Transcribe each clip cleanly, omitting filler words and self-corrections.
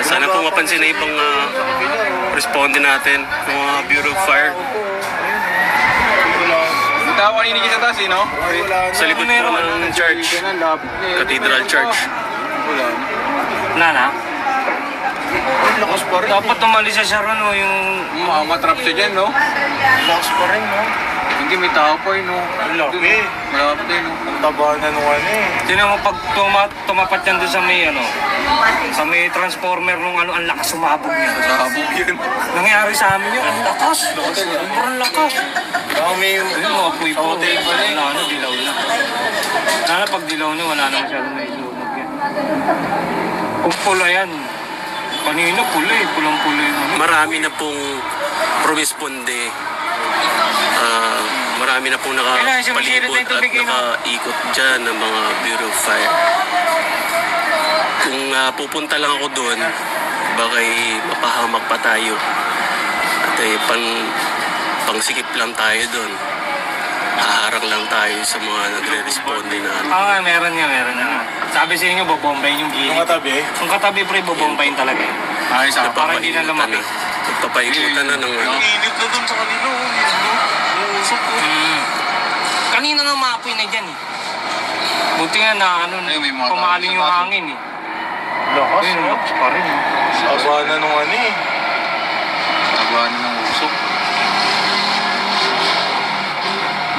Sana po mapansin na ibang responde natin, mga Bureau of Fire. Tao kanina sa taas eh, no? Sa likod po ng church, Cathedral Church. Wala na. Lakas pa rin. Dapat tumalis siya no, yung... Matrap siya dyan, no? Lakas pa rin, no? Hindi, may tao pa eh, no? Laki. Malapit eh, no? Ang taba na nung ano eh. Tinan mo pag tumapat yan doon sa may sa may transformer nung ang lakas sumabog niya. Sabog yun. Nangyari sa amin yun, ang lakas. Sobrang lakas. Dami yung... Ayun mo, apoy po. Wala na, dilaw na. Sana pag dilaw na, wala na masyadong naisunog yan. Kung pula yan, kanina pula eh, pulang-pula yun. Marami na pong rumisponde. Marami na pong nakapalibot at nakaikot dyan ng mga Bureau of Fire. Kung pupunta lang ako doon, baka mapahamak pa tayo. At pangsikip lang tayo doon. Haharang lang tayo sa mga nagre-responde na. Meron nga. Sabi sa inyo, bobombayin yung gilid. Yung katabi? Yung katabi pre, bobombayin talaga eh. Ay, sa Para hindi na lumaki. Nagpapaikutan na ng... Ang init na dun sa kanila. Uusok ko. Kanina nga maapoy na dyan eh. Buti nga na may mga pumaling tao yung sa hangin eh. Lakas, Ayun, no? lakas pa rin. Taba na nung ano eh. Tabahan ng usok.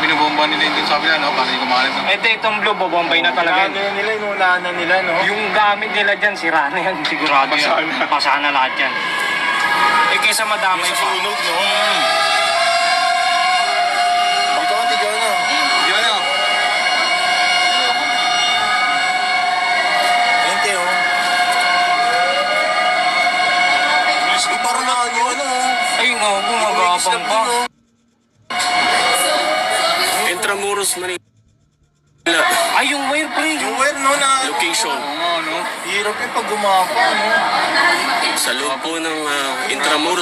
Binubomba nila yung sabi na, no? Para hindi kumalit. Itong blue, bobombayin na talaga Ano yan. nila, inuunahan na nila, no? Yung gamit nila dyan, sira na yan. Sigurado yan. Pasana lahat yan. Eh kesa madamay Yung pa. susunog, no? Dito ka, tigaw na. Di ba na? Ayun, Teo. Ay, parang na ano, Ayun nga, gumagapang pa. Intramuros, Manila. Ay, yung wire pre. Yung wire, no, na... Location. Oo, no? Hirap yung pag gumapa, no? Sa loob po ng Intramuros.